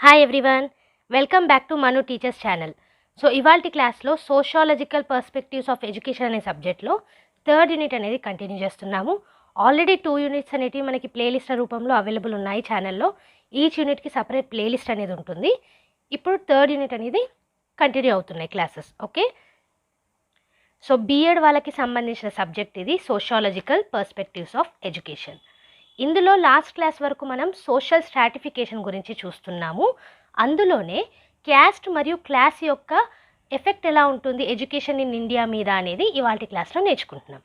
Hi everyone, welcome back to Manu teachers channel. So ఇవాల్టి క్లాస్లో sociological perspectives of education అనే సబ్జెక్ట్లో third unit అనేది కంటిన్యూ చేస్తున్నాము. ఆల్రెడీ 2 యూనిట్స్ అనేవి మనకి ప్లేలిస్ట్ రూపంలో అవైలబుల్ ఉన్నాయి ఛానల్లో. ఈచ్ యూనిట్కి సపరేట్ ప్లేలిస్ట్ అనేది ఉంటుంది. ఇప్పుడు థర్డ్ యూనిట్ అనేది కంటిన్యూ అవుతున్నాయి క్లాసెస్. ఓకే, సో B.Ed వాళ్ళకి సంబంధించిన సబ్జెక్ట్ ఇది సోషియాలజికల్ పర్స్పెక్టివ్స్ ఆఫ్ ఎడ్యుకేషన్. ఇందులో లాస్ట్ క్లాస్ వరకు మనం సోషల్ స్ట్రాటిఫికేషన్ గురించి చూస్తున్నాము. అందులోనే క్యాస్ట్ మరియు క్లాస్ యొక్క ఎఫెక్ట్ ఎలా ఉంటుంది ఎడ్యుకేషన్ ఇన్ ఇండియా మీద అనేది ఇవాళ క్లాస్లో నేర్చుకుంటున్నాం.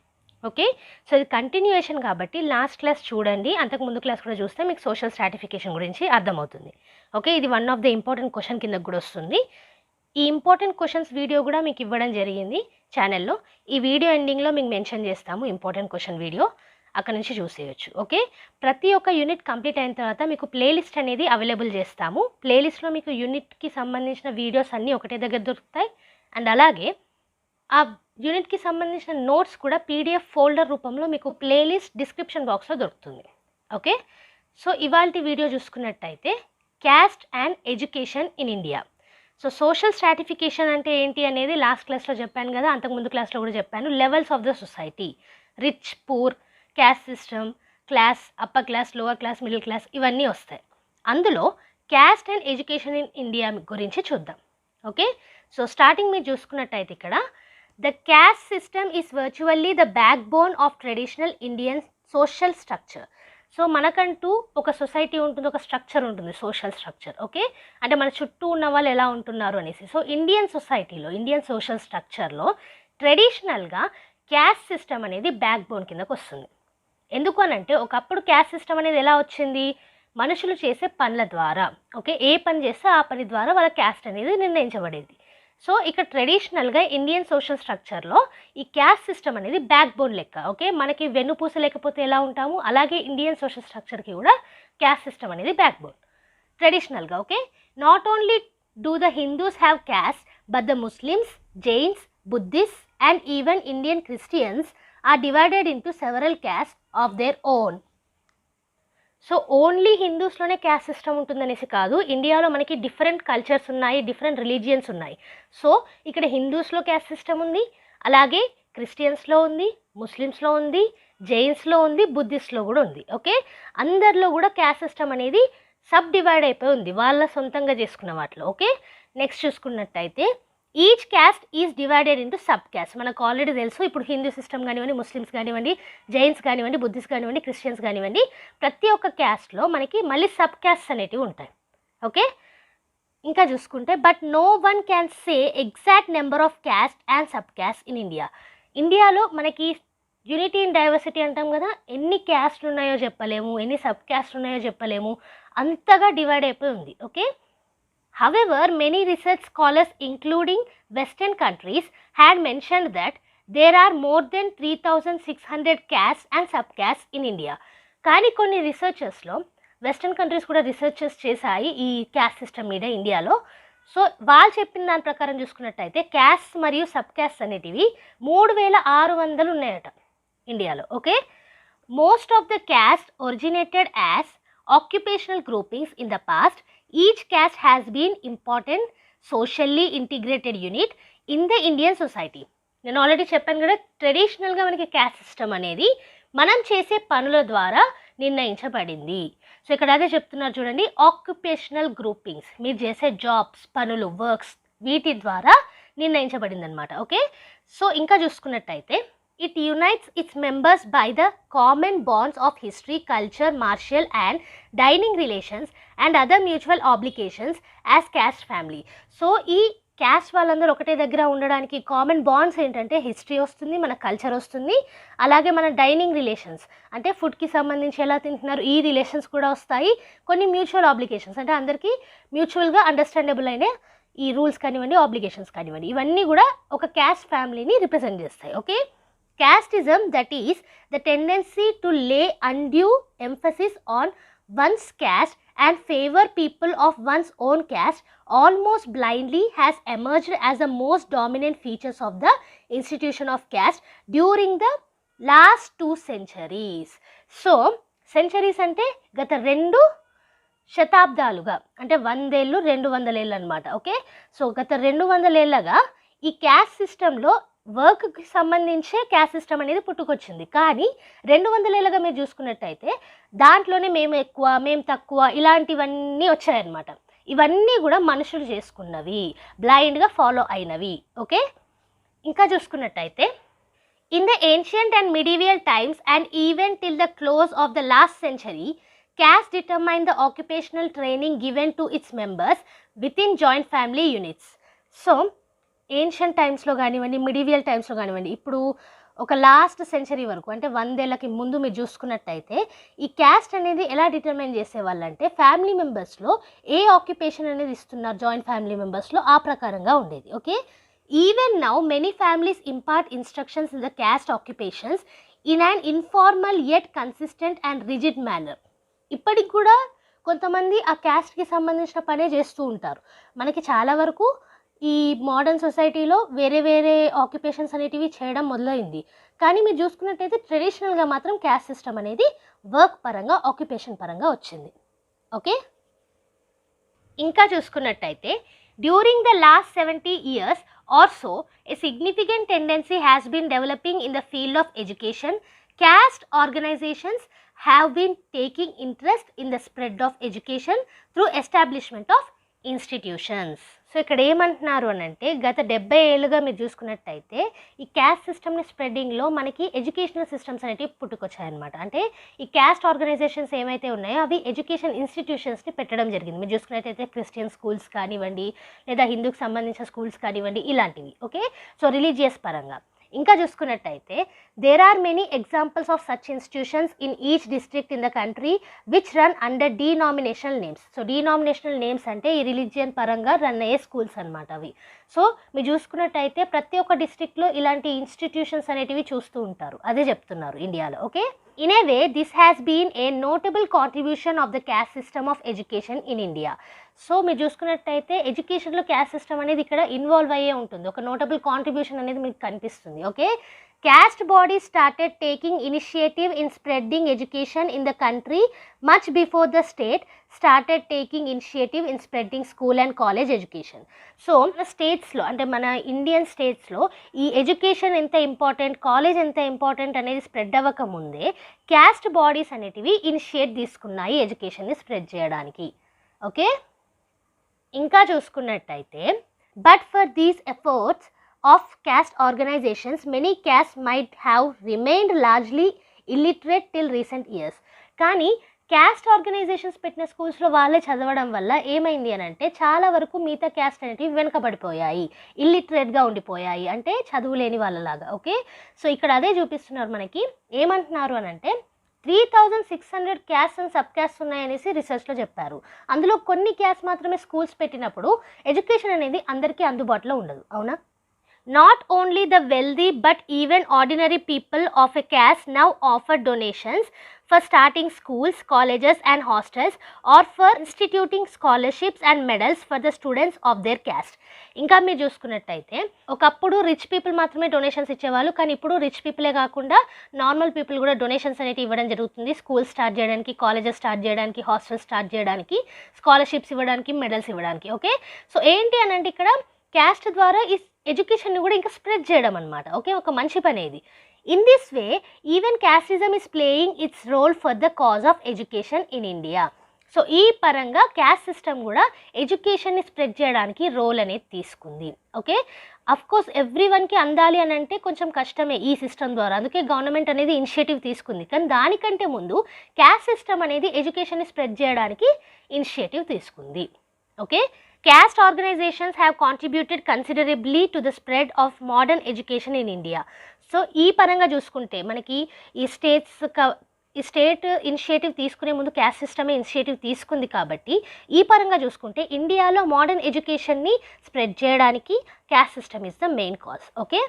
ఓకే, సో ఇది కంటిన్యూయేషన్ కాబట్టి లాస్ట్ క్లాస్ చూడండి, అంతకు ముందు క్లాస్ కూడా చూస్తే మీకు సోషల్ స్ట్రాటిఫికేషన్ గురించి అర్థమవుతుంది. ఓకే, ఇది one of the important question కిందకు కూడా వస్తుంది. ఈ ఇంపార్టెంట్ క్వశ్చన్స్ వీడియో కూడా మీకు ఇవ్వడం జరిగింది ఛానల్లో. ఈ వీడియో ఎండింగ్లో మీకు మెన్షన్ చేస్తాము ఇంపార్టెంట్ క్వశ్చన్ వీడియో, అక్కడ నుంచి చూసేయచ్చు. ఓకే, ప్రతి ఒక్క యూనిట్ కంప్లీట్ అయిన తర్వాత మీకు ప్లేలిస్ట్ అనేది అవైలబుల్ చేస్తాము. ప్లేలిస్ట్లో మీకు యూనిట్కి సంబంధించిన వీడియోస్ అన్నీ ఒకటే దగ్గర దొరుకుతాయి. అండ్ అలాగే ఆ యూనిట్కి సంబంధించిన నోట్స్ కూడా PDF ఫోల్డర్ రూపంలో మీకు ప్లేలిస్ట్ డిస్క్రిప్షన్ బాక్స్లో దొరుకుతుంది. ఓకే, సో ఇవాల్టి వీడియో చూసుకున్నట్టయితే caste and education in India. So social stratification అంటే ఏంటి అనేది లాస్ట్ క్లాస్లో చెప్పాను కదా, అంతకుముందు క్లాస్లో కూడా చెప్పాను. Levels of the society, rich, poor, caste system, class, upper class, lower class, middle class, ఇవన్నీ వస్తాయి. అందులో caste and education in India గురించి చూద్దాం. ఓకే, సో స్టార్టింగ్ మీరు చూసుకున్నట్టయితే ఇక్కడ the cast system is virtually the back bone of traditional Indian social structure. So మనకంటూ ఒక సొసైటీ ఉంటుంది, ఒక స్ట్రక్చర్ ఉంటుంది, సోషల్ స్ట్రక్చర్. ఓకే, అంటే మన చుట్టూ ఉన్న వాళ్ళు ఎలా ఉంటున్నారు అనేసి. సో ఇండియన్ సొసైటీలో, ఇండియన్ సోషల్ స్ట్రక్చర్లో ట్రెడిషనల్గా క్యాస్ట్ సిస్టమ్ అనేది బ్యాక్ బోన్ కిందకు వస్తుంది. ఎందుకు అనంటే ఒకప్పుడు క్యాస్ట్ సిస్టమ్ అనేది ఎలా వచ్చింది, మనుషులు చేసే పనుల ద్వారా. ఓకే, ఏ పని చేస్తే ఆ పని ద్వారా వాళ్ళ క్యాస్ట్ అనేది నిర్ణయించబడేది. సో ఇక్కడ ట్రెడిషనల్గా ఇండియన్ సోషల్ స్ట్రక్చర్లో ఈ క్యాస్ట్ సిస్టమ్ అనేది బ్యాక్ బోన్ లెక్క. ఓకే, మనకి వెన్నుపూస లేకపోతే ఎలా ఉంటాము, అలాగే ఇండియన్ సోషల్ స్ట్రక్చర్కి కూడా క్యాస్ట్ సిస్టమ్ అనేది బ్యాక్ బోన్ ట్రెడిషనల్గా. Okay, not only do the Hindus have caste, but the Muslims, Jains, Buddhist and even Indian Christians are divided into several castes of their own. So only హిందూస్లోనే caste system ఉంటుందనేసి కాదు, ఇండియాలో మనకి different cultures ఉన్నాయి, different religions ఉన్నాయి. So ఇక్కడ హిందూస్లో caste system ఉంది, అలాగే క్రిస్టియన్స్లో ఉంది, ముస్లిమ్స్లో ఉంది, జైన్స్లో ఉంది, బుద్ధిస్ట్లో కూడా ఉంది. ఓకే, అందరిలో కూడా క్యాస్ట్ సిస్టమ్ అనేది సబ్ డివైడ్ అయిపోయి ఉంది, వాళ్ళ సొంతంగా చేసుకున్న వాటిలో. ఓకే, నెక్స్ట్ చూసుకున్నట్టయితే each caste is divided into sub caste. మనకు ఆల్రెడీ తెలుసు, ఇప్పుడు హిందూ సిస్టమ్ కానివ్వండి, ముస్లిమ్స్ కానివ్వండి, జైన్స్ కానివ్వండి, బుద్ధిస్ట్ కానివ్వండి, క్రిస్టియన్స్ కానివ్వండి, ప్రతి ఒక్క క్యాస్ట్లో మనకి మళ్ళీ సబ్ క్యాస్ట్ అనేటివి ఉంటాయి. ఓకే, ఇంకా చూసుకుంటే but no one can say exact number of caste and sub caste in India. ఇండియాలో మనకి యూనిటీ ఇన్ డైవర్సిటీ అంటాం కదా, ఎన్ని క్యాస్ట్లు ఉన్నాయో చెప్పలేము, ఎన్ని సబ్ క్యాస్ట్లు ఉన్నాయో చెప్పలేము, అంతగా డివైడ్ అయిపోయి ఉంది. Okay, however, many research scholars, including Western countries, had mentioned that there are more than 3,600 castes and subcastes in India. కానీ కొన్ని రీసెర్చర్స్లో వెస్టర్న్ కంట్రీస్ కూడా రీసెర్చర్స్ చేశాయి ఈ క్యాస్ట్ సిస్టమ్ మీద ఇండియాలో. సో వాళ్ళు చెప్పిన దాని ప్రకారం చూసుకున్నట్టయితే క్యాస్ట్ మరియు సబ్ క్యాస్ట్ అనేటివి 3,600 ఉన్నాయట ఇండియాలో. Okay, most of the cast originated as occupational groupings in the past. Each caste has been important socially integrated unit in the Indian society. నేను ఆల్రెడీ చెప్పాను కదా, ట్రెడిషనల్గా మనకి క్యాస్ట్ సిస్టమ్ అనేది మనం చేసే పనుల ద్వారా నిర్ణయించబడింది. సో ఇక్కడ అదే చెప్తున్నారు చూడండి, ఆక్యుపేషనల్ గ్రూపింగ్స్, మీరు చేసే జాబ్స్, పనులు, వర్క్స్, వీటి ద్వారా నిర్ణయించబడింది అనమాట. ఓకే, సో ఇంకా చూసుకున్నట్టయితే it unites its members by the common bonds of history, culture, martial and dining relations and other mutual obligations as caste family. So ఈ క్యాస్ట్ వాళ్ళందరూ ఒకటే దగ్గర ఉండడానికి కామన్ బాండ్స్ ఏంటంటే హిస్టరీ వస్తుంది, మన కల్చర్ వస్తుంది, అలాగే మన డైనింగ్ రిలేషన్స్ అంటే ఫుడ్కి సంబంధించి ఎలా తింటున్నారు ఈ రిలేషన్స్ కూడా వస్తాయి. కొన్ని మ్యూచువల్ ఆబ్లిగేషన్స్ అంటే అందరికీ మ్యూచువల్గా అండర్స్టాండబుల్ అయిన ఈ రూల్స్ కానివ్వండి, ఆబ్లిగేషన్స్ కానివ్వండి, ఇవన్నీ కూడా ఒక క్యాస్ట్ ఫ్యామిలీని రిప్రజెంట్ చేస్తాయి. Okay, casteism, that is the tendency to lay undue emphasis on one's caste and favor people of one's own caste almost blindly, has emerged as the most dominant features of the institution of caste during the last 2 centuries. So centuries ante gata 2 శతాబ్దాలుగా అంటే 100 ఏళ్ళు 200 ఏళ్ళు అనమాట. Okay, so గత 200 ఏళ్ళగా ఈ caste సిస్టంలో వర్క్కి సంబంధించే caste system అనేది పుట్టుకొచ్చింది. కానీ 200 ఏళ్ళగా మీరు చూసుకున్నట్టయితే దాంట్లోనే మేము ఎక్కువ మేము తక్కువ ఇలాంటివన్నీ వచ్చాయన్నమాట. ఇవన్నీ కూడా మనుషులు చేసుకున్నవి, బ్లైండ్గా ఫాలో అయినవి. ఓకే, ఇంకా చూసుకున్నట్టయితే in the ancient and medieval times and even till the close of the last century, caste determine the occupational training given to its members within joint family units. So ancient టైమ్స్లో కానివ్వండి, medieval టైమ్స్లో కానివ్వండి, ఇప్పుడు ఒక last century వరకు అంటే 100 ఏళ్ళకి ముందు మీరు చూసుకున్నట్టయితే ఈ క్యాస్ట్ అనేది ఎలా డిటర్మైన్ చేసేవాళ్ళంటే ఫ్యామిలీ మెంబర్స్లో ఏ ఆక్యుపేషన్ అనేది ఇస్తున్నారు జాయింట్ ఫ్యామిలీ మెంబర్స్లో ఆ ప్రకారంగా ఉండేది. Okay, even now many families impart instructions in the caste occupations in an informal yet consistent and rigid manner. ఇప్పటికి కూడా కొంతమంది ఆ క్యాస్ట్కి సంబంధించిన పనే చేస్తూ ఉంటారు. మనకి చాలా వరకు ఈ మోడర్న్ సొసైటీలో వేరే వేరే ఆక్యుపేషన్స్ అనేటివి చేయడం మొదలైంది. కానీ మీరు చూసుకున్నట్టయితే ట్రెడిషనల్గా మాత్రం క్యాస్ట్ సిస్టమ్ అనేది వర్క్ పరంగా ఆక్యుపేషన్ పరంగా వచ్చింది. ఓకే, ఇంకా చూసుకున్నట్టయితే during the last 70 years or so a significant tendency has been developing in the field of education. Caste organizations have been taking interest in the spread of education through establishment of institutions. So ఇక్కడ ఏమంటున్నారు అని అంటే గత 70 ఏళ్ళుగా మీరు చూసుకున్నట్టయితే ఈ caste సిస్టమ్ని స్ప్రెడ్డింగ్లో మనకి ఎడ్యుకేషనల్ సిస్టమ్స్ అనేవి పుట్టుకొచ్చాయన్నమాట. అంటే ఈ క్యాస్ట్ ఆర్గనైజేషన్స్ ఏమైతే ఉన్నాయో అవి ఎడ్యుకేషన్ ఇన్స్టిట్యూషన్స్ని పెట్టడం జరిగింది. మీరు చూసుకున్నట్టయితే క్రిస్టియన్ స్కూల్స్ కానివ్వండి, లేదా హిందూకి సంబంధించిన స్కూల్స్ కానివ్వండి, ఇలాంటివి. ఓకే, సో రిలీజియస్ పరంగా ఇంకా చూసుకున్నట్టయితే there are many examples of such institutions in each district in the country which run under denominational names. So denominational names అంటే ఈ రిలీజియన్ పరంగా రన్ అయ్యే స్కూల్స్ అనమాట అవి. సో మీరు చూసుకున్నట్టయితే ప్రతి ఒక్క డిస్ట్రిక్ట్లో ఇలాంటి ఇన్స్టిట్యూషన్స్ అనేటివి చూస్తూ ఉంటారు, అదే చెప్తున్నారు ఇండియాలో. Okay, in a way this has been a notable contribution of the caste system of education in India. So మీరు చూసుకున్నట్టయితే ఎడ్యుకేషన్లో క్యాస్ట్ సిస్టమ్ అనేది ఇక్కడ ఇన్వాల్వ్ అయ్యే ఉంటుంది, ఒక నోటబుల్ కాంట్రిబ్యూషన్ అనేది మీకు కనిపిస్తుంది. Okay, caste bodies started taking initiative in spreading education in the country much before the state started taking initiative in spreading school and college education. So స్టేట్స్లో అంటే మన ఇండియన్ స్టేట్స్లో ఈ ఎడ్యుకేషన్ ఎంత ఇంపార్టెంట్, కాలేజ్ ఎంత ఇంపార్టెంట్ అనేది spread అవ్వకముందే caste bodies అనేటివి ఇనిషియేట్ తీసుకున్నాయి ఎడ్యుకేషన్ని స్ప్రెడ్ చేయడానికి. ఓకే, ఇంకా చూసుకున్నట్టయితే but for these efforts of caste organizations, many castes might have remained largely illiterate till recent years. కానీ క్యాస్ట్ ఆర్గనైజేషన్స్ పెట్టిన స్కూల్స్లో వాళ్ళే చదవడం వల్ల ఏమైంది అని అంటే చాలా వరకు మిగతా క్యాస్ట్ అనేటివి వెనుకబడిపోయాయి, ఇల్లిటరేట్గా ఉండిపోయాయి, అంటే చదువు లేని వాళ్ళలాగా. ఓకే, సో ఇక్కడ అదే చూపిస్తున్నారు మనకి. ఏమంటున్నారు అని అంటే 3600 క్యాస్ట్ అండ్ సబ్ క్యాస్ట్ ఉన్నాయనేసి రీసెర్చ్లో చెప్పారు. అందులో కొన్ని క్యాస్ట్ మాత్రమే స్కూల్స్ పెట్టినప్పుడు ఎడ్యుకేషన్ అనేది అందరికీ అందుబాటులో ఉండదు, అవునా? Not only the wealthy but even ordinary people of a caste now offer donations for starting schools, colleges and hostels or for instituting scholarships and medals for the students of their caste. ఇంకా మీరు చూసుకున్నట్టయితే ఒకప్పుడు rich people మాత్రమే donations ఇచ్చేవాళ్ళు, కానీ ఇప్పుడు rich పీపులే కాకుండా normal people కూడా డొనేషన్స్ అనేవి ఇవ్వడం జరుగుతుంది. స్కూల్స్ స్టార్ట్ చేయడానికి, కాలేజెస్ స్టార్ట్ చేయడానికి, హాస్టల్స్ స్టార్ట్ చేయడానికి, స్కాలర్షిప్స్ ఇవ్వడానికి, మెడల్స్ ఇవ్వడానికి. ఓకే, సో ఏంటి అని అంటే ఇక్కడ క్యాస్ట్ ద్వారా ఈ ఎడ్యుకేషన్ని కూడా ఇంకా స్ప్రెడ్ చేయడం అనమాట. ఓకే, ఒక మంచి పని ఇది. In this way even casteism is playing its role for the cause of education in India. So ఈ పరంగా క్యాస్ట్ సిస్టమ్ కూడా ఎడ్యుకేషన్ని స్ప్రెడ్ చేయడానికి రోల్ అనేది తీసుకుంది. ఓకే, అఫ్కోర్స్ ఎవ్రీ వన్కి అందాలి అని అంటే కొంచెం కష్టమే ఈ సిస్టమ్ ద్వారా, అందుకే గవర్నమెంట్ అనేది ఇనిషియేటివ్ తీసుకుంది. కానీ దానికంటే ముందు క్యాస్ట్ సిస్టమ్ అనేది ఎడ్యుకేషన్ని స్ప్రెడ్ చేయడానికి ఇనిషియేటివ్ తీసుకుంది. Okay, caste organizations have contributed considerably to the spread of modern education in India. So ఈ పరంగా చూసుకుంటే మనకి ఈ స్టేట్ ఇనిషియేటివ్ తీసుకునే ముందు క్యాస్ట్ సిస్టమే ఇనిషియేటివ్ తీసుకుంది కాబట్టి ఈ పరంగా చూసుకుంటే ఇండియాలో మోడర్న్ ఎడ్యుకేషన్ని స్ప్రెడ్ చేయడానికి caste system is the main cause. Okay,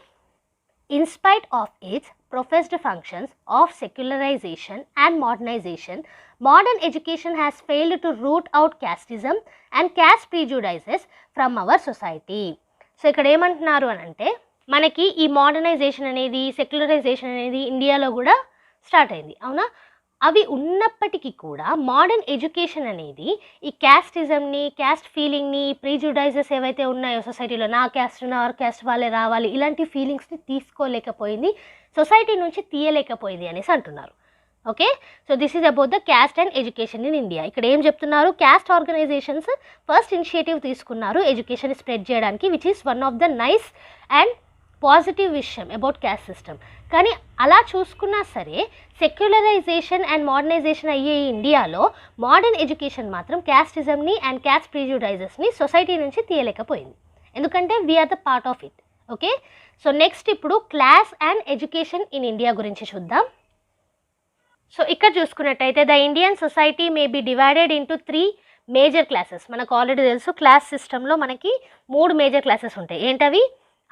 in spite of its professed functions of secularization and modernization, modern education has failed to root out casteism and caste prejudices from our society. So ఇక్కడ ఏమంటున్నారు అని అంటే మనకి ఈ modernisation అనేది, secularisation అనేది ఇండియాలో కూడా స్టార్ట్ అయింది, అవునా? అవి ఉన్నప్పటికీ కూడా మోడర్న్ ఎడ్యుకేషన్ అనేది ఈ క్యాస్టిజంని, క్యాస్ట్ ఫీలింగ్ని, ప్రీజుడైజెస్ ఏవైతే ఉన్నాయో సొసైటీలో, నా క్యాస్ట్ క్యాస్ట్ వాళ్ళే రావాలి, ఇలాంటి ఫీలింగ్స్ని తీసుకోలేకపోయింది, సొసైటీ నుంచి తీయలేకపోయింది అనేసి అంటున్నారు. Okay, so this is about the cast and education in India. ఇక్కడ ఏం చెప్తున్నారు, క్యాస్ట్ ఆర్గనైజేషన్స్ ఫస్ట్ ఇనిషియేటివ్ తీసుకున్నారు ఎడ్యుకేషన్ స్ప్రెడ్ చేయడానికి, which is one of the nice and positive విషయం అబౌట్ క్యాస్ట్ సిస్టమ్. కానీ అలా చూసుకున్నా సరే సెక్యులరైజేషన్ అండ్ మోడర్నైజేషన్ అయ్యే ఇండియాలో మోడర్న్ ఎడ్యుకేషన్ మాత్రం క్యాస్టిజంని అండ్ క్యాస్ట్ ప్రిజుడైజెస్ని సొసైటీ నుంచి తీయలేకపోయింది, ఎందుకంటే we are the part of it. Okay, so next ఇప్పుడు class and education in India గురించి చూద్దాం. సో ఇక్కడ చూసుకున్నట్టయితే the Indian society may be divided into 3 major classes. మనకు ఆల్రెడీ తెలుసు క్లాస్ సిస్టంలో మనకి 3 మేజర్ క్లాసెస్ ఉంటాయి. ఏంటవి?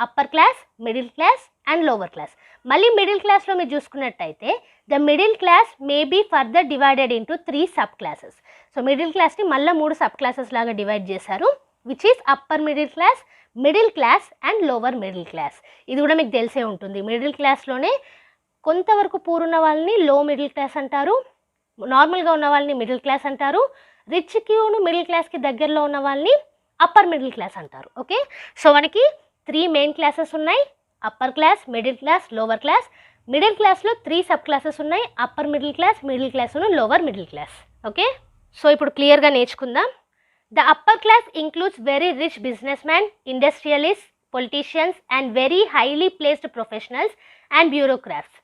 Upper class, middle class and lower class. మళ్ళీ మిడిల్ క్లాస్లో మీరు చూసుకున్నట్టయితే the middle class may be further divided into 3 sub classes. So middle క్లాస్ని మళ్ళీ 3 సబ్ క్లాసెస్ లాగా డివైడ్ చేశారు, which is upper middle class and lower middle class. ఇది కూడా మీకు తెలిసే ఉంటుంది. మిడిల్ క్లాస్లోనే కొంతవరకు పూర్ ఉన్న వాళ్ళని లో మిడిల్ క్లాస్ అంటారు, నార్మల్గా ఉన్న వాళ్ళని మిడిల్ క్లాస్ అంటారు, రిచ్కిను మిడిల్ క్లాస్కి దగ్గరలో ఉన్న వాళ్ళని అప్పర్ మిడిల్ క్లాస్ అంటారు. ఓకే, సో మనకి 3 మెయిన్ క్లాసెస్ ఉన్నాయి, upper class, middle class, lower class. Middle క్లాస్లో 3 సబ్ క్లాసెస్ ఉన్నాయి, upper middle class, lower middle class. Okay, so ఇప్పుడు క్లియర్గా నేర్చుకుందాం. The upper class includes very rich business man, industrialist, politicians and very highly placed professionals and bureaucrats.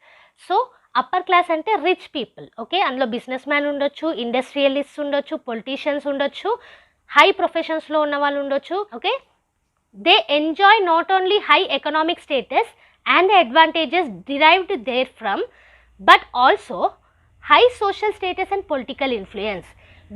So upper class అంటే rich people. Okay, అందులో business man ఉండొచ్చు, industrialist ఉండొచ్చు, politicians ఉండొచ్చు, high ప్రొఫెషన్స్లో ఉన్న వాళ్ళు ఉండొచ్చు. Okay, they enjoy not only high economic status and the advantages derived therefrom, but also high social status and political influence.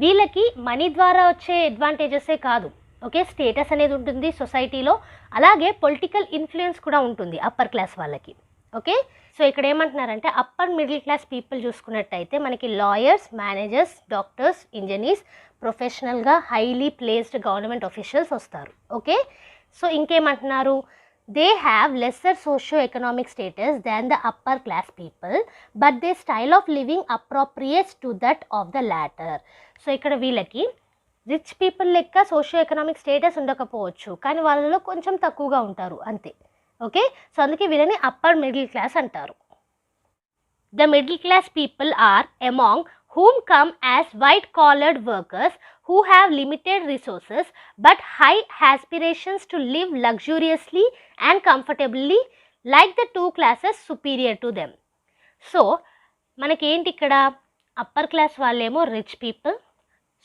వీళ్ళకి మనీ ద్వారా వచ్చే అడ్వాంటేజెసే కాదు, ఓకే, స్టేటస్ అనేది ఉంటుంది సొసైటీలో, అలాగే పొలిటికల్ ఇన్ఫ్లుయెన్స్ కూడా ఉంటుంది అప్పర్ క్లాస్ వాళ్ళకి. ఓకే, సో ఇక్కడ ఏమంటున్నారంటే అప్పర్ మిడిల్ క్లాస్ పీపుల్ చూసుకున్నట్టయితే మనకి లాయర్స్, మేనేజర్స్, డాక్టర్స్, ఇంజనీర్స్, ప్రొఫెషనల్గా హైలీ ప్లేస్డ్ గవర్నమెంట్ ఆఫీషియల్స్ వస్తారు. ఓకే, సో ఇంకేమంటున్నారు, they have lesser socio economic status than the upper class people, but they style of living appropriates to that of the latter. So ఇక్కడ వీళ్ళకి rich people లెక్క socio economic status ఉండకపోవచ్చు, కానీ వాళ్ళలో కొంచెం తక్కువగా ఉంటారు అంతే. ఓకే, సో అందుకే వీళ్ళని అప్పర్ మిడిల్ క్లాస్ అంటారు. The middle class people are among whom come as white-collared workers who have limited resources but high aspirations to live luxuriously and comfortably like the 2 classes superior to them. So మనకేంటి ఇక్కడ upper class వాళ్ళేమో rich people,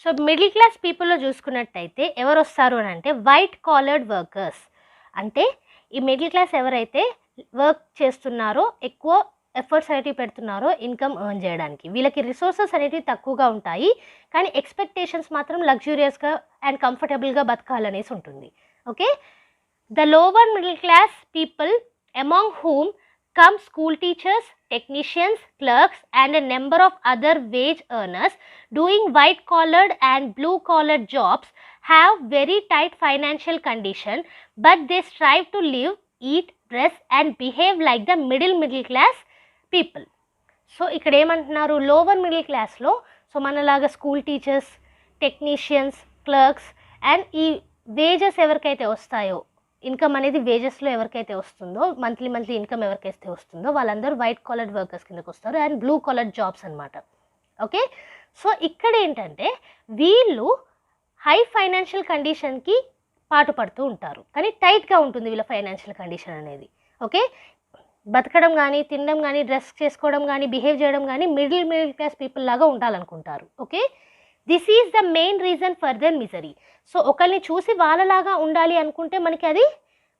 so middle class పీపుల్లో చూసుకున్నట్టయితే ఎవరు వస్తారు అని అంటే white collared workers. అంటే ఈ మిడిల్ క్లాస్ ఎవరైతే వర్క్ చేస్తున్నారో, ఎక్కువ ఎఫర్ట్స్ అనేవి పెడుతున్నారో ఇన్కమ్ ఎర్న్ చేయడానికి, వీళ్ళకి రిసోర్సెస్ అనేవి తక్కువగా ఉంటాయి, కానీ ఎక్స్పెక్టేషన్స్ మాత్రం లగ్జూరియస్గా అండ్ కంఫర్టబుల్గా బతకాలనేసి ఉంటుంది. Okay, the lower middle class people among whom come school teachers, technicians, clerks and a number of other wage earners doing white collared and blue collared jobs have very tight financial condition, but they strive to live, eat, dress and behave like the middle class people. So ఇక్కడ ఏమంటున్నారు, lower middle క్లాస్లో so మనలాగా school teachers, technicians, clerks and ఈ wages ఎవరికైతే వస్తాయో, income అనేది వేజెస్లో ఎవరికైతే వస్తుందో, మంత్లీ ఇన్కమ్ ఎవరికైతే వస్తుందో వాళ్ళందరూ వైట్ కాలర్డ్ వర్కర్స్ కిందకు వస్తారు అండ్ బ్లూ కాలర్డ్ జాబ్స్ అనమాట. ఓకే, సో ఇక్కడ ఏంటంటే వీళ్ళు హై ఫైనాన్షియల్ కండిషన్కి పాటుపడుతూ ఉంటారు, కానీ టైట్గా ఉంటుంది వీళ్ళ ఫైనాన్షియల్ కండిషన్ అనేది. ఓకే, బతకడం కానీ, తినడం కానీ, డ్రెస్ చేసుకోవడం కానీ, బిహేవ్ చేయడం కానీ మిడిల్ క్లాస్ పీపుల్ లాగా ఉండాలనుకుంటారు. Okay, this is the main reason for their misery. So ఒకరిని చూసి వాళ్ళలాగా ఉండాలి అనుకుంటే మనకి అది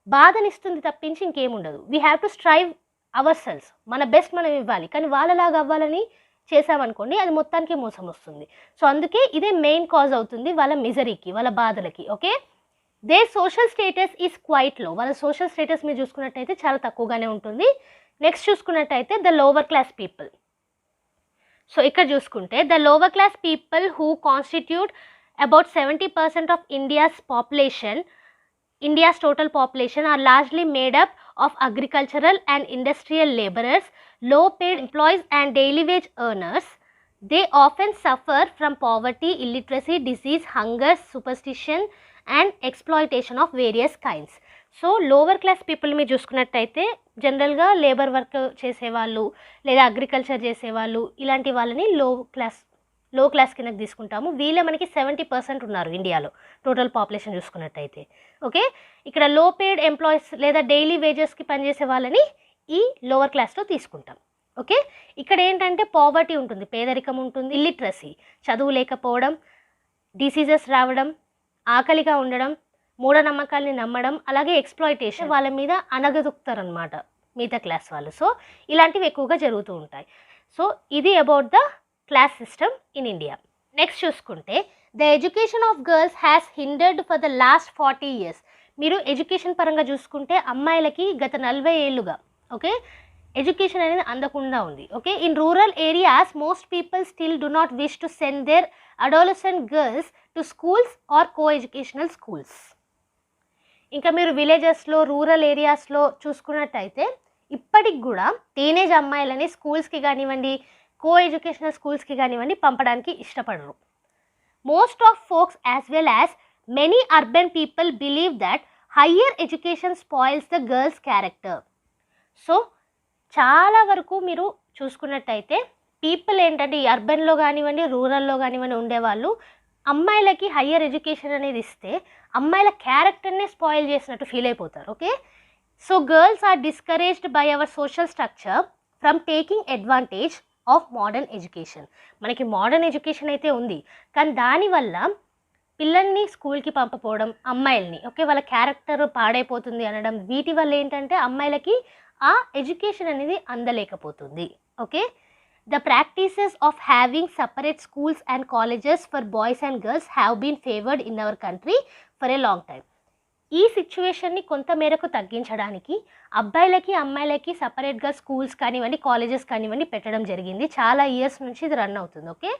బాధనిస్తుంది తప్పించి ఇంకేముండదు. We have to strive our selves, మన బెస్ట్ మనం ఇవ్వాలి, కానీ వాళ్ళలాగా అవ్వాలని చేసామనుకోండి అది మొత్తానికి మోసం వస్తుంది. సో అందుకే ఇదే మెయిన్ కాజ్ అవుతుంది వాళ్ళ మిజరీకి, వాళ్ళ బాధలకి. Okay, they social status is quite low, వాళ్ళ సోషల్ స్టేటస్ మీరు చూసుకున్నట్టయితే చాలా తక్కువగానే ఉంటుంది. నెక్స్ట్ చూసుకున్నట్టయితే the lower class people. So ఇక్కడ చూసుకుంటే the lower class people who constitute about 70% of India's total population are largely made up of agricultural and industrial labourers, low paid employees and daily wage earners. They often suffer from poverty, illiteracy, disease, hunger, superstition and exploitation of various kinds. So lower class people మీరు చూసుకున్నట్టయితే జనరల్గా labour work చేసేవాళ్ళు లేదా agriculture చేసేవాళ్ళు ఇలాంటి వాళ్ళని లో class కిందకి తీసుకుంటాము. వీళ్ళే మనకి 70% ఉన్నారు ఇండియాలో టోటల్ పాపులేషన్ చూసుకున్నట్టయితే. ఓకే, ఇక్కడ లో పేడ్ ఎంప్లాయీస్ లేదా డైలీ వేజెస్కి పనిచేసే వాళ్ళని ఈ లోవర్ క్లాస్లో తీసుకుంటాం. ఓకే, ఇక్కడ ఏంటంటే పావర్టీ ఉంటుంది, పేదరికం ఉంటుంది, ఇల్లిటరసీ చదువు లేకపోవడం, డిసీజెస్ రావడం, ఆకలిగా ఉండడం, మూఢనమ్మకాల్ని నమ్మడం, అలాగే ఎక్స్ప్లాయిటేషన్ వాళ్ళ మీద అనగదొక్కుతారనమాట మిగతా క్లాస్ వాళ్ళు. సో ఇలాంటివి ఎక్కువగా జరుగుతూ ఉంటాయి. సో ఇది about the class system in India. Next చూసుకుంటే the education of girls has hindered for the last 40 years. మీరు ఎడ్యుకేషన్ పరంగా చూసుకుంటే అమ్మాయిలకి గత 40 ఏళ్ళుగా ఓకే ఎడ్యుకేషన్ అనేది అందకుండా ఉంది. Okay, in rural areas most people still do not wish to send their adolescent girls to schools or co educational schools. ఇంకా మీరు విలేజెస్లో రూరల్ ఏరియాస్లో చూసుకున్నట్టయితే ఇప్పటికి కూడా టీనేజ్ అమ్మాయిలని స్కూల్స్కి కానివ్వండి, కో ఎడ్యుకేషనల్ స్కూల్స్కి కానివ్వండి పంపడానికి ఇష్టపడరు. Most of folks as well as many urban people believe that higher education spoils the girls character. So చాలా వరకు మీరు చూసుకున్నట్టయితే పీపుల్ ఏంటంటే ఈ అర్బన్లో కానివ్వండి రూరల్లో కానివ్వండి ఉండేవాళ్ళు అమ్మాయిలకి హయ్యర్ ఎడ్యుకేషన్ అనేది ఇస్తే అమ్మాయిల క్యారెక్టర్నే స్పాయిల్ చేసినట్టు ఫీల్ అయిపోతారు. Okay, so girls are discouraged by our social structure from taking advantage of modern education. మనకి మోడర్న్ ఎడ్యుకేషన్ అయితే ఉంది, కానీ దానివల్ల పిల్లల్ని స్కూల్కి పంపపోవడం, అమ్మాయిల్ని ఓకే వాళ్ళ క్యారెక్టర్ పాడైపోతుంది అనడం, వీటి వల్ల ఏంటంటే అమ్మాయిలకి ఆ ఎడ్యుకేషన్ అనేది అందలేకపోతుంది. Okay, the practices of having separate schools and colleges for boys and girls have been favored in our country for a long time. ఈ సిచ్యువేషన్ని కొంత మేరకు తగ్గించడానికి అబ్బాయిలకి అమ్మాయిలకి సపరేట్గా స్కూల్స్ కానివ్వండి కాలేజెస్ కానివ్వండి పెట్టడం జరిగింది. చాలా ఇయర్స్ నుంచి ఇది రన్ అవుతుంది. Okay,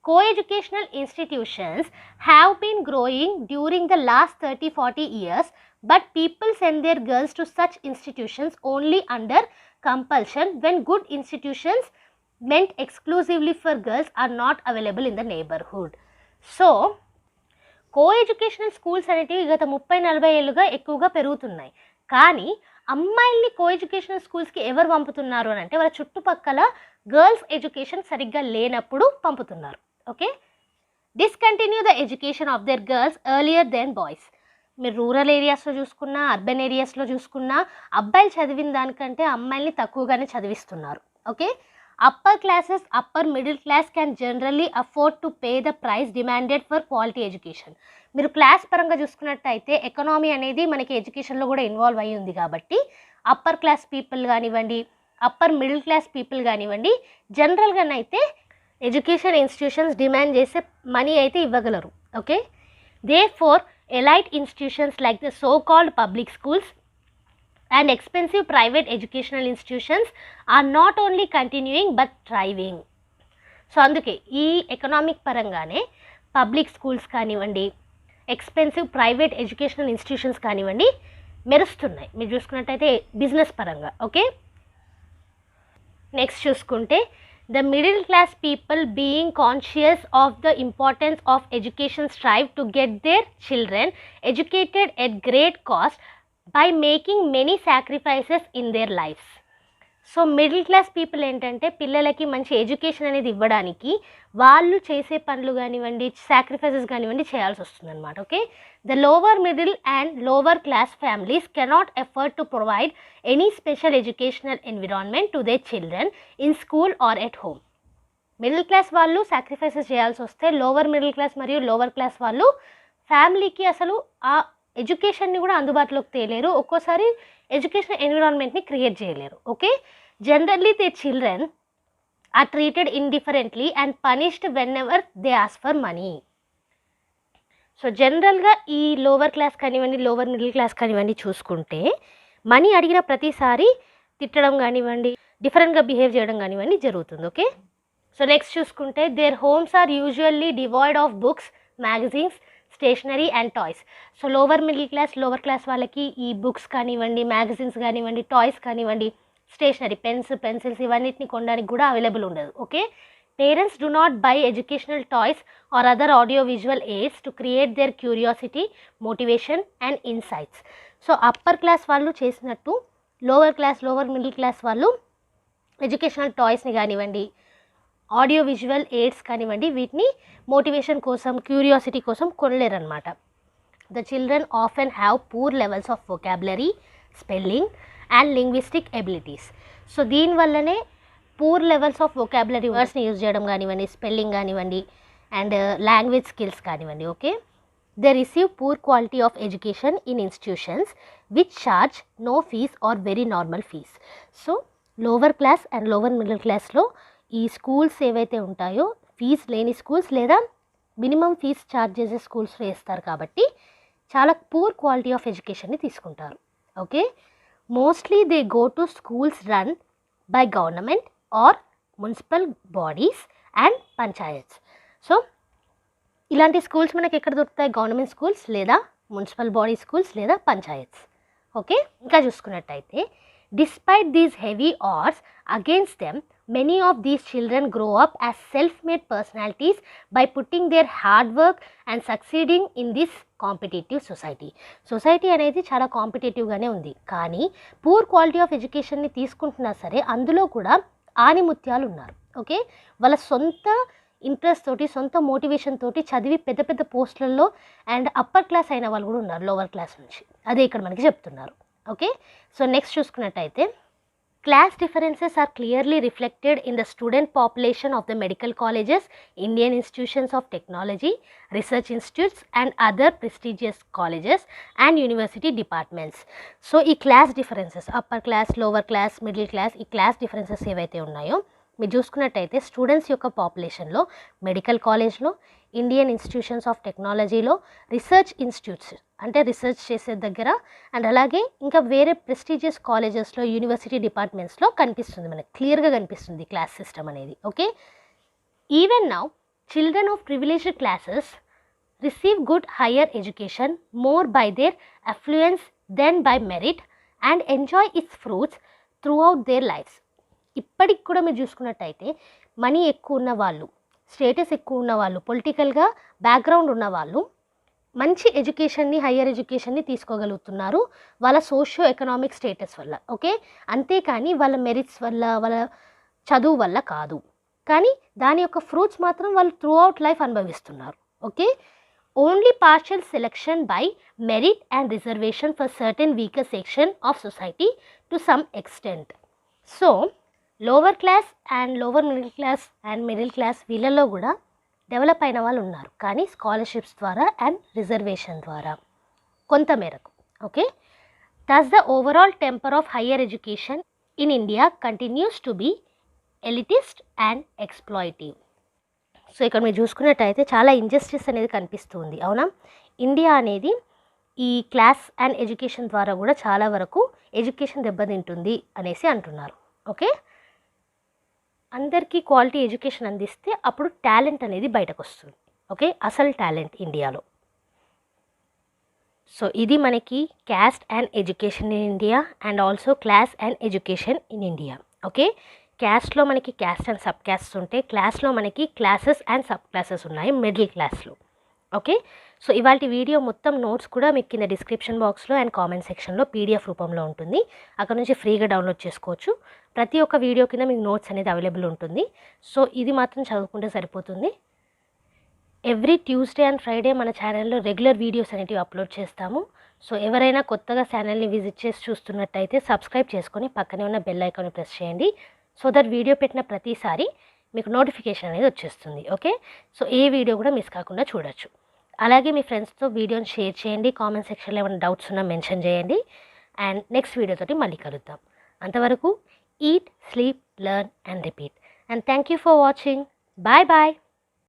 co educational institutions have been growing during the last 30-40 years, but people send their girls to such institutions only under compulsion when good institutions meant exclusively for girls are not available in the neighborhood. So co educational schools అనేటివి గత 30-40 ఏళ్ళుగా ఎక్కువగా పెరుగుతున్నాయి. కానీ అమ్మాయిల్ని కో educational స్కూల్స్కి ఎవరు పంపుతున్నారు అని అంటే వాళ్ళ చుట్టుపక్కల గర్ల్స్ ఎడ్యుకేషన్ సరిగ్గా లేనప్పుడు పంపుతున్నారు. Okay, discontinue the education of their girls earlier than boys. మీరు రూరల్ ఏరియాస్లో చూసుకున్నా అర్బన్ ఏరియాస్లో చూసుకున్నా అబ్బాయిలు చదివిన దానికంటే అమ్మాయిల్ని తక్కువగానే చదివిస్తున్నారు. Okay, upper classes, upper middle class can generally afford to pay the price demanded for quality education. మీరు క్లాస్ పరంగా చూసుకున్నట్టయితే ఎకనామీ అనేది మనకి ఎడ్యుకేషన్లో కూడా ఇన్వాల్వ్ అయ్యి ఉంది కాబట్టి అప్పర్ క్లాస్ పీపుల్ కానివ్వండి అప్పర్ మిడిల్ క్లాస్ పీపుల్ కానివ్వండి జనరల్గానైతే ఎడ్యుకేషన్ ఇన్స్టిట్యూషన్స్ డిమాండ్ చేసే మనీ అయితే ఇవ్వగలరు. Okay, they four elite institutions like the so called public schools and expensive private educational institutions are not only continuing but thriving. So అందుకే ఈ economic పరంగానే public schools కానివ్వండి expensive private educational institutions కానివ్వండి మెరుస్తున్నాయి మీరు చూసుకున్నట్టయితే బిజినెస్ పరంగా. Okay, next చూసుకుంటే the middle class people being conscious of the importance of education strive to get their children educated at great cost by making many sacrifices in their lives. So middle class people ఏంటంటే పిల్లలకి మంచి education అనేది ఇవ్వడానికి వాళ్ళు చేసే పనులు కానివ్వండి sacrifices కానివ్వండి చేయాల్సి వస్తుందన్నమాట. Okay, the lower middle and lower class families cannot effort to provide any special educational environment to their children in school or at home. Middle class వాళ్ళు సాక్రిఫైసెస్ చేయాల్సి వస్తే లోవర్ మిడిల్ క్లాస్ మరియు lower class వాళ్ళు ఫ్యామిలీకి అసలు ఆ ఎడ్యుకేషన్ని కూడా అందుబాటులోకి తేలేరు, ఒక్కోసారి ఎడ్యుకేషన్ ఎన్విరాన్మెంట్ని క్రియేట్ చేయలేరు. Okay, generally they children are treated indifferently and punished whenever they ask for money. So జనరల్గా ఈ లోవర్ క్లాస్ కానివ్వండి లోవర్ మిడిల్ క్లాస్ కానివ్వండి చూసుకుంటే మనీ అడిగిన ప్రతిసారి తిట్టడం కానివ్వండి డిఫరెంట్గా బిహేవ్ చేయడం కానివ్వండి జరుగుతుంది. ఓకే, సో నెక్స్ట్ చూసుకుంటే their homes are usually devoid of books magazines stationery and toys. So lower middle class lower class వాళ్ళకి ఈ బుక్స్ కానివ్వండి మ్యాగజైన్స్ కానివ్వండి టాయ్స్ కానివ్వండి స్టేషనరీ పెన్స్ పెన్సిల్స్ ఇవన్నిటిని కొనడానికి కూడా అవైలబుల్ ఉండదు. Okay, Parents do not buy educational toys or other audio-visual aids to create their curiosity, motivation and insights. So upper class వాళ్ళు చేసినట్టు లోవర్ మిడిల్ క్లాస్ వాళ్ళు ఎడ్యుకేషనల్ టాయ్స్ని కానివ్వండి, ఆడియో విజువల్ ఎయిడ్స్ కానివ్వండి, వీటిని మోటివేషన్ కోసం, క్యూరియాసిటీ కోసం కొనలేరన్నమాట. The children often have poor levels of vocabulary, spelling and linguistic abilities. So దీనివల్లనే poor levels of vocabulary వర్డ్స్ని యూజ్ చేయడం కానివ్వండి, స్పెల్లింగ్ కానివ్వండి అండ్ లాంగ్వేజ్ స్కిల్స్ కానివ్వండి. Okay, they receive poor quality of education in institutions which charge no fees or very normal fees. So lower class and lower middle క్లాస్లో ఈ schools ఏవైతే ఉంటాయో fees లేని స్కూల్స్ లేదా మినిమం ఫీజ్ ఛార్జ్ చేసే స్కూల్స్లో వేస్తారు కాబట్టి చాలా పూర్ క్వాలిటీ ఆఫ్ ఎడ్యుకేషన్ని తీసుకుంటారు. Okay, mostly they go to schools run by government or municipal bodies and panchayats. So ఇలాంటి స్కూల్స్ మనకి ఎక్కడ దొరుకుతాయి? గవర్నమెంట్ స్కూల్స్ లేదా మున్సిపల్ బాడీ స్కూల్స్ లేదా పంచాయత్స్. ఓకే, ఇంకా చూసుకున్నట్టయితే despite these heavy odds against them many of these children grow up as self-made personalities by putting their hard work and succeeding in this competitive society అనేది చాలా కాంపిటేటివ్గానే ఉంది. కానీ poor quality of ఎడ్యుకేషన్ని తీసుకుంటున్నా సరే అందులో కూడా ఆనిముత్యాలు ఉన్నారు. ఓకే, వాళ్ళ సొంత ఇంట్రెస్ట్ తోటి, సొంత మోటివేషన్ తోటి చదివి పెద్ద పెద్ద పోస్టులలో అండ్ అప్పర్ క్లాస్ అయిన వాళ్ళు కూడా ఉన్నారు లోవర్ క్లాస్ నుంచి. అదే ఇక్కడ మనకి చెప్తున్నారు. ఓకే, సో నెక్స్ట్ చూసుకున్నట్టయితే class differences are clearly reflected in the student population of the medical colleges, Indian institutions of technology, research institutes and other prestigious colleges and university departments. So ఈ class differences, upper class, lower class, middle class, ఈ class differences ఏవైతే ఉన్నాయో మీరు చూసుకున్నట్టయితే students యొక్క పాపులేషన్లో medical కాలేజ్లో, Indian institutions of టెక్నాలజీలో, research institutes అంటే రీసెర్చ్ చేసే దగ్గర అండ్ అలాగే ఇంకా వేరే ప్రెస్టీజియస్ కాలేజెస్లో, యూనివర్సిటీ డిపార్ట్మెంట్స్లో కనిపిస్తుంది, మనకి క్లియర్గా కనిపిస్తుంది క్లాస్ సిస్టమ్ అనేది. Okay, even now children of privileged classes receive good higher education more by their affluence than by merit and enjoy its fruits throughout their lives. ఇప్పటికి కూడా మీరు చూసుకున్నట్టయితే మనీ ఎక్కువ ఉన్న వాళ్ళు, స్టేటస్ ఎక్కువ ఉన్న వాళ్ళు, పొలిటికల్గా బ్యాక్గ్రౌండ్ ఉన్న వాళ్ళు మంచి ఎడ్యుకేషన్ని, హయ్యర్ ఎడ్యుకేషన్ని తీసుకోగలుగుతున్నారు వాళ్ళ సోషియో ఎకనామిక్ స్టేటస్ వల్ల. ఓకే, అంతేకాని వాళ్ళ మెరిట్స్ వల్ల, వాళ్ళ చదువు వల్ల కాదు. కానీ దాని యొక్క ఫ్రూట్స్ మాత్రం వాళ్ళు త్రూ అవుట్ లైఫ్ అనుభవిస్తున్నారు. Okay, only partial selection by merit and reservation for certain weaker section of society to some extent. So lower class and lower middle class వీళ్ళల్లో కూడా డెవలప్ అయిన వాళ్ళు ఉన్నారు, కానీ స్కాలర్షిప్స్ ద్వారా అండ్ రిజర్వేషన్ ద్వారా కొంత మేరకు. Okay, thus the overall temper of higher education in India continues to be elitist and exploitative. So ఇక్కడ మీరు చూసుకున్నట్టయితే చాలా ఇంజస్టిస్ అనేది కనిపిస్తుంది. అవునా, ఇండియా అనేది ఈ క్లాస్ అండ్ ఎడ్యుకేషన్ ద్వారా కూడా చాలా వరకు ఎడ్యుకేషన్ దెబ్బతింటుంది అనేసి అంటున్నారు. ఓకే, అందరికీ క్వాలిటీ ఎడ్యుకేషన్ అందిస్తే అప్పుడు టాలెంట్ అనేది బయటకు వస్తుంది. ఓకే, అసలు టాలెంట్ ఇండియాలో. సో ఇది మనకి caste and education in India and also class and education in India. Okay, క్యాస్ట్లో మనకి క్యాస్ట్ అండ్ సబ్ క్యాస్ట్ ఉంటే, క్లాస్లో మనకి క్లాసెస్ అండ్ సబ్ క్లాసెస్ ఉన్నాయి మిడిల్ క్లాస్లో. ఓకే, సో ఇవాళ వీడియో మొత్తం నోట్స్ కూడా మీకు కింద డిస్క్రిప్షన్ బాక్స్లో అండ్ కామెంట్ సెక్షన్లో పీడిఎఫ్ రూపంలో ఉంటుంది, అక్కడ నుంచి ఫ్రీగా డౌన్లోడ్ చేసుకోవచ్చు. ప్రతి ఒక్క వీడియో కింద మీకు నోట్స్ అనేది అవైలబుల్ ఉంటుంది. సో ఇది మాత్రం చదువుకుంటే సరిపోతుంది. ఎవ్రీ ట్యూస్డే అండ్ ఫ్రైడే మన ఛానల్లో రెగ్యులర్ వీడియోస్ అనేటివి అప్లోడ్ చేస్తాము. సో ఎవరైనా కొత్తగా ఛానల్ని విజిట్ చేసి చూస్తున్నట్టయితే సబ్స్క్రైబ్ చేసుకొని పక్కనే ఉన్న బెల్ ఐకాన్ని ప్రెస్ చేయండి. సో దట్ వీడియో పెట్టిన ప్రతిసారి మీకు నోటిఫికేషన్ అనేది వచ్చేస్తుంది. ఓకే, సో ఏ వీడియో కూడా మిస్ కాకుండా చూడొచ్చు. అలాగే మీ ఫ్రెండ్స్తో వీడియోని షేర్ చేయండి, కామెంట్ సెక్షన్లో ఏమైనా డౌట్స్ ఉన్నా మెన్షన్ చేయండి. అండ్ నెక్స్ట్ వీడియోతోటి మళ్ళీ కలుద్దాం. అంతవరకు eat, sleep, learn and repeat. And thank you for watching. Bye bye.